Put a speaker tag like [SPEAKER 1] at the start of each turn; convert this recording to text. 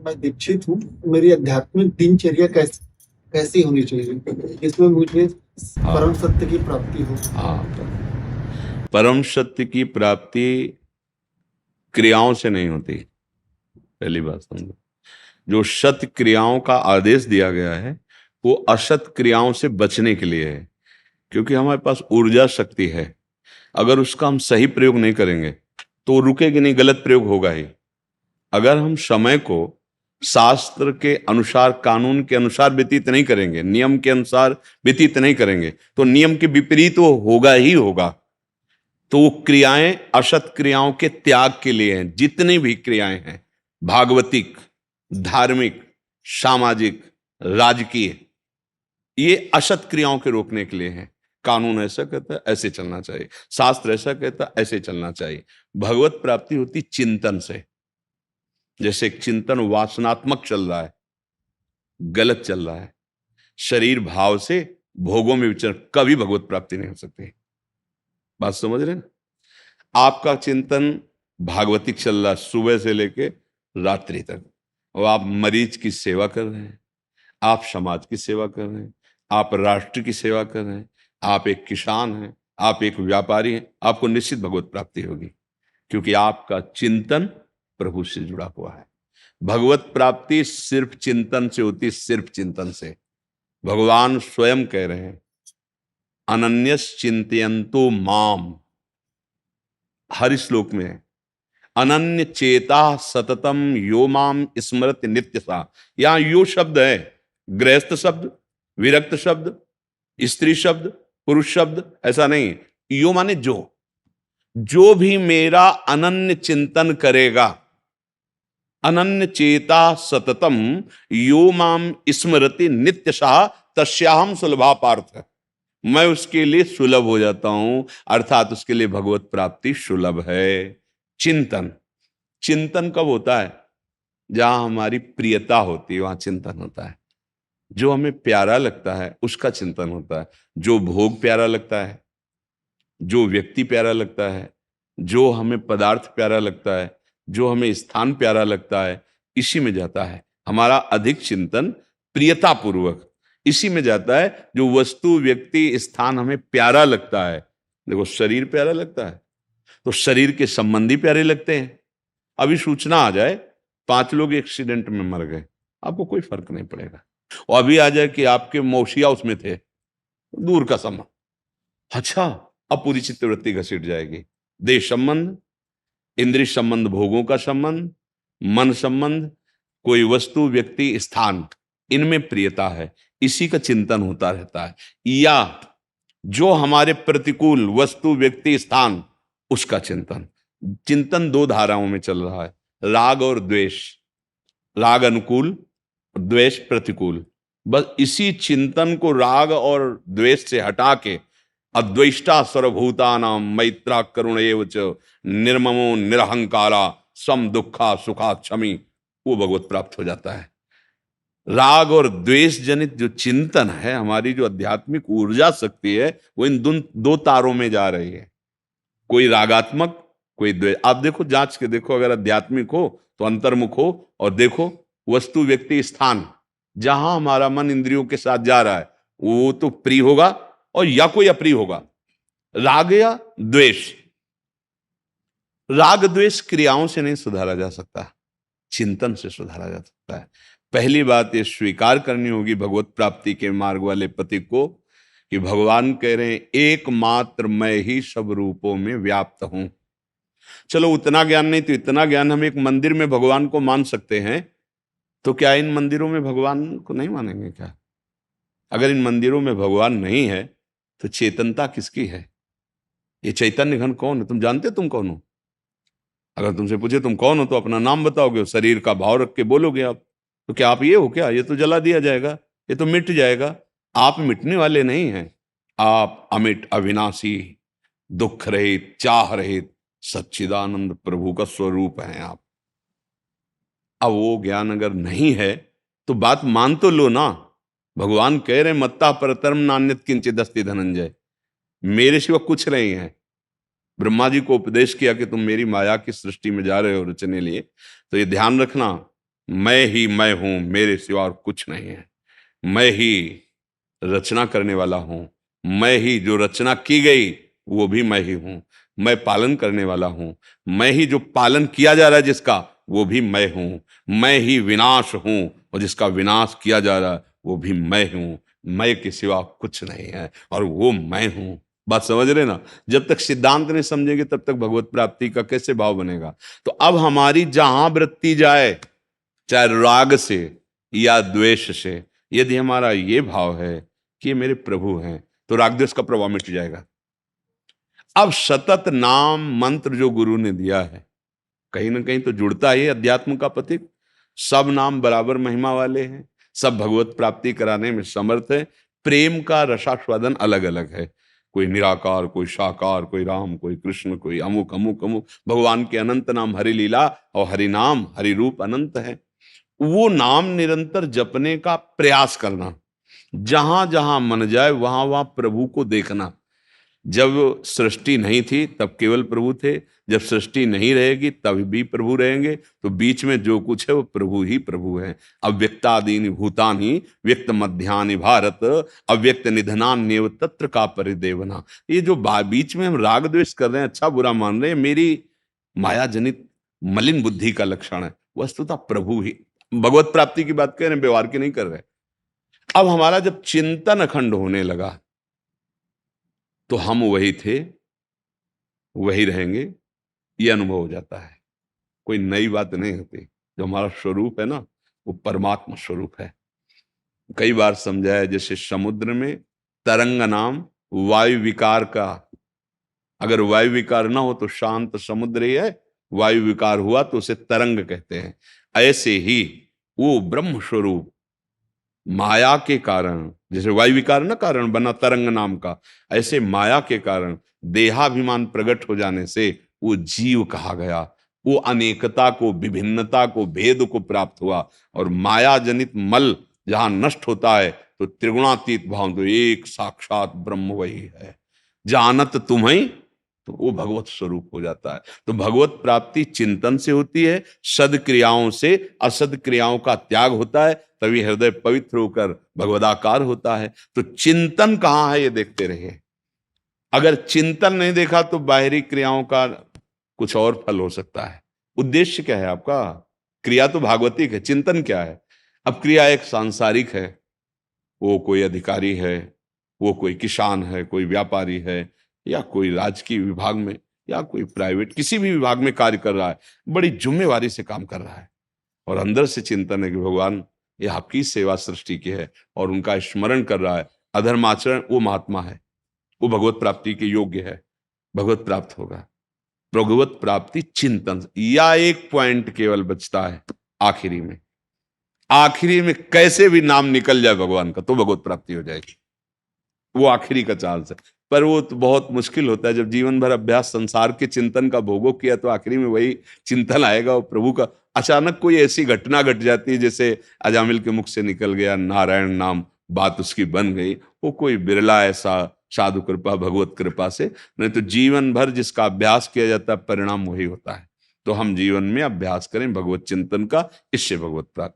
[SPEAKER 1] मैं दीक्षित हूँ। मेरी आध्यात्मिक दिनचर्या कैसी होनी चाहिए जिसमें मुझे परम
[SPEAKER 2] हाँ
[SPEAKER 1] सत्य की प्राप्ति हो।
[SPEAKER 2] हाँ। परम सत्य की प्राप्ति क्रियाओं से नहीं होती। पहली बात समझो, जो सत्य क्रियाओं का आदेश दिया गया है वो असत क्रियाओं से बचने के लिए है, क्योंकि हमारे पास ऊर्जा शक्ति है। अगर उसका हम सही प्रयोग नहीं करेंगे तो रुकेगी नहीं, गलत प्रयोग होगा ही। अगर हम समय को शास्त्र के अनुसार, कानून के अनुसार व्यतीत नहीं करेंगे, नियम के अनुसार व्यतीत नहीं करेंगे, तो नियम के विपरीत वो होगा ही होगा। तो वो क्रियाएं असत क्रियाओं के त्याग के लिए हैं। जितनी भी क्रियाएं हैं, भागवतिक, धार्मिक, सामाजिक, राजकीय, ये असत क्रियाओं के रोकने के लिए हैं। कानून ऐसा कहता है ऐसे चलना चाहिए, शास्त्र ऐसा कहता है ऐसे चलना चाहिए। भगवत प्राप्ति होती चिंतन से। जैसे एक चिंतन वासनात्मक चल रहा है, गलत चल रहा है, शरीर भाव से भोगों में विचरण, कभी भगवत प्राप्ति नहीं हो सकती। बात समझ रहे हैं? आपका चिंतन भागवतिक चल रहा है सुबह से लेके रात्रि तक, और आप मरीज की सेवा कर रहे हैं, आप समाज की सेवा कर रहे हैं, आप राष्ट्र की सेवा कर रहे हैं, आप एक किसान हैं, आप एक व्यापारी हैं, आपको निश्चित भगवत प्राप्ति होगी, क्योंकि आपका चिंतन प्रभु से जुड़ा हुआ है। भगवत प्राप्ति सिर्फ चिंतन से होती, सिर्फ चिंतन से। भगवान स्वयं कह रहे हैं, अनन्यस चिंतयन्तो माम, हर श्लोक में है, अनन्य चेता सततम यो माम स्मरति नित्य सा। यहां यो शब्द है, गृहस्थ शब्द, विरक्त शब्द, स्त्री शब्द, पुरुष शब्द, ऐसा नहीं। यो माने जो भी मेरा अनन्य चिंतन करेगा, अनन्य चेता सततम यो माम स्मरति नित्यशः तस्याहम सुलभा पार्थ। मैं उसके लिए सुलभ हो जाता हूं, अर्थात उसके लिए भगवत प्राप्ति सुलभ है। चिंतन, चिंतन कब होता है? जहां हमारी प्रियता होती है वहां चिंतन होता है। जो हमें प्यारा लगता है उसका चिंतन होता है। जो भोग प्यारा लगता है, जो व्यक्ति प्यारा लगता है, जो हमें पदार्थ प्यारा लगता है, जो हमें स्थान प्यारा लगता है, इसी में जाता है हमारा अधिक चिंतन। प्रियता पूर्वक इसी में जाता है। जो वस्तु, व्यक्ति, स्थान हमें प्यारा लगता है, देखो शरीर प्यारा लगता है तो शरीर के संबंधी प्यारे लगते हैं। अभी सूचना आ जाए 5 लोग एक्सीडेंट में मर गए, आपको कोई फर्क नहीं पड़ेगा। और अभी आ जाए कि आपके मौसिया उसमें थे, दूर का संबंध, अच्छा, अब पूरी चित्तवृत्ति घसीट जाएगी। देश संबंध, इंद्रिय संबंध, भोगों का संबंध, मन संबंध, कोई वस्तु, व्यक्ति, स्थान, इनमें प्रियता है, इसी का चिंतन होता रहता है। या जो हमारे प्रतिकूल वस्तु, व्यक्ति, स्थान, उसका चिंतन। चिंतन 2 धाराओं में चल रहा है, राग और द्वेष। राग अनुकूल, द्वेष प्रतिकूल। बस इसी चिंतन को राग और द्वेष से हटा के अद्वेष्टा सर्वभूतानां मैत्रा करुण एव च निर्ममो निरहंकारा सम दुखा सुखा क्षमी, वो भगवत प्राप्त हो जाता है। राग और द्वेष जनित जो चिंतन है, हमारी जो आध्यात्मिक ऊर्जा शक्ति है, वो इन 2 तारों में जा रही है। कोई रागात्मक, कोई द्वेष। आप देखो, जांच के देखो, अगर आध्यात्मिक हो तो अंतर्मुख हो, और देखो वस्तु, व्यक्ति, स्थान, जहां हमारा मन इंद्रियों के साथ जा रहा है वो तो प्रिय होगा और या कोई अप्रिय होगा। राग या द्वेष, राग द्वेष क्रियाओं से नहीं सुधारा जा सकता, चिंतन से सुधारा जा सकता है। पहली बात ये स्वीकार करनी होगी भगवत प्राप्ति के मार्ग वाले पति को, कि भगवान कह रहे हैं एकमात्र मैं ही सब रूपों में व्याप्त हूं। चलो उतना ज्ञान नहीं तो इतना ज्ञान, हम एक मंदिर में भगवान को मान सकते हैं, तो क्या इन मंदिरों में भगवान को नहीं मानेंगे क्या? अगर इन मंदिरों में भगवान नहीं है तो चेतनता किसकी है? ये चैतन्य घन कौन है? तुम जानते तुम कौन हो? अगर तुमसे पूछे तुम कौन हो तो अपना नाम बताओगे, शरीर का भाव रख के बोलोगे आप। तो क्या आप ये हो क्या? ये तो जला दिया जाएगा, ये तो मिट जाएगा। आप मिटने वाले नहीं हैं, आप अमिट, अविनाशी, दुख रहित, चाह रहित सच्चिदानंद प्रभु का स्वरूप हैं आप। अब वो ज्ञान अगर नहीं है तो बात मान तो लो ना। भगवान कह रहे मत्ता परतरम नान्यत किंचित अस्ति धनंजय, मेरे सिवा कुछ नहीं है। ब्रह्मा जी को उपदेश किया कि तुम मेरी माया की सृष्टि में जा रहे हो रचने लिए, तो ये ध्यान रखना, मैं ही मैं हूं, मेरे सिवा और कुछ नहीं है। मैं ही रचना करने वाला हूं, मैं ही जो रचना की गई वो भी मैं ही हूं, मैं पालन करने वाला हूं, मैं ही जो पालन किया जा रहा है जिसका वो भी मैं हूं, मैं ही विनाश हूं और जिसका विनाश किया जा रहा है वो भी मैं हूं। मैं के सिवा कुछ नहीं है और वो मैं हूं। बात समझ रहे ना? जब तक सिद्धांत नहीं समझेंगे तब तक भगवत प्राप्ति का कैसे भाव बनेगा? तो अब हमारी जहां वृत्ति जाए, चाहे राग से या द्वेष से, यदि हमारा ये भाव है कि ये मेरे प्रभु हैं, तो राग द्वेष का प्रभाव मिट जाएगा। अब सतत नाम मंत्र जो गुरु ने दिया है, कहीं ना कहीं तो जुड़ता है अध्यात्म का प्रतीक। सब नाम बराबर महिमा वाले हैं, सब भगवत प्राप्ति कराने में समर्थ है। प्रेम का रसास्वादन अलग अलग है, कोई निराकार, कोई साकार, कोई राम, कोई कृष्ण, कोई अमुक अमुक अमुक। भगवान के अनंत नाम, हरि लीला और हरि नाम, हरि रूप अनंत है। वो नाम निरंतर जपने का प्रयास करना, जहां जहां मन जाए वहां वहां प्रभु को देखना। जब सृष्टि नहीं थी तब केवल प्रभु थे, जब सृष्टि नहीं रहेगी तब भी प्रभु रहेंगे, तो बीच में जो कुछ है वो प्रभु ही प्रभु है। अव्यक्तादीनि भूतानि व्यक्त मध्यानि भारत, अव्यक्त निधनान्येव तत्र का परिदेवना। ये जो बीच में हम राग द्वेष कर रहे हैं, अच्छा बुरा मान रहे हैं, मेरी माया जनित मलिन बुद्धि का लक्षण है। वस्तुतः प्रभु ही, भगवत प्राप्ति की बात कर रहे हैं, व्यवहार की नहीं कर रहे। अब हमारा जब चिंतन अखंड होने लगा तो हम वही थे, वही रहेंगे, ये अनुभव हो जाता है। कोई नई बात नहीं होती। जो हमारा स्वरूप है ना, वो परमात्मा स्वरूप है। कई बार समझाया, जैसे समुद्र में तरंग नाम वायु विकार का, अगर वायु विकार ना हो तो शांत समुद्र ही है, वायु विकार हुआ तो उसे तरंग कहते हैं। ऐसे ही वो ब्रह्म स्वरूप माया के कारण, जैसे वायु विकार ना कारण बना तरंग नाम का, ऐसे माया के कारण देहाभिमान प्रकट हो जाने से वो जीव कहा गया। वो अनेकता को, विभिन्नता को, भेद को प्राप्त हुआ। और माया जनित मल जहां नष्ट होता है तो त्रिगुणातीत भाव, तो एक साक्षात ब्रह्म वही है। जानत तुम्हें, तो वो भगवत स्वरूप हो जाता है। तो भगवत प्राप्ति चिंतन से होती है, सद्क्रियाओं से। असद क्रियाओं का त्याग होता है, तभी हृदय पवित्र होकर भगवदाकार होता है। तो चिंतन कहाँ है ये देखते रहिए। अगर चिंतन नहीं देखा तो बाहरी क्रियाओं का कुछ और फल हो सकता है। उद्देश्य क्या है आपका? क्रिया तो भागवतिक है, चिंतन क्या है? अब क्रिया एक सांसारिक है, वो कोई अधिकारी है, वो कोई किसान है, कोई व्यापारी है, या कोई राजकीय विभाग में, या कोई प्राइवेट किसी भी विभाग में कार्य कर रहा है, बड़ी जिम्मेवारी से काम कर रहा है, और अंदर से चिंतन है कि भगवान ये आपकी सेवा सृष्टि की है, और उनका स्मरण कर रहा है। अधर्माचरण वो महात्मा है, वो भगवत प्राप्ति के योग्य है, भगवत प्राप्त होगा। भगवत प्राप्ति चिंतन, या एक पॉइंट केवल बचता है आखिरी में, आखिरी में कैसे भी नाम निकल जाए भगवान का तो भगवत प्राप्ति हो जाएगी। वो आखिरी का चांस है, पर वो तो बहुत मुश्किल होता है। जब जीवन भर अभ्यास संसार के चिंतन का भोगो किया तो आखिरी में वही चिंतन आएगा, वो प्रभु का। अचानक कोई ऐसी घटना घट जाती है, जैसे अजामिल के मुख से निकल गया नारायण नाम, बात उसकी बन गई। वो कोई बिरला ऐसा साधु कृपा, भगवत कृपा से, नहीं तो जीवन भर जिसका अभ्यास किया जाता है परिणाम वही होता है। तो हम जीवन में अभ्यास करें भगवत चिंतन का, इससे भगवत प्राप्ति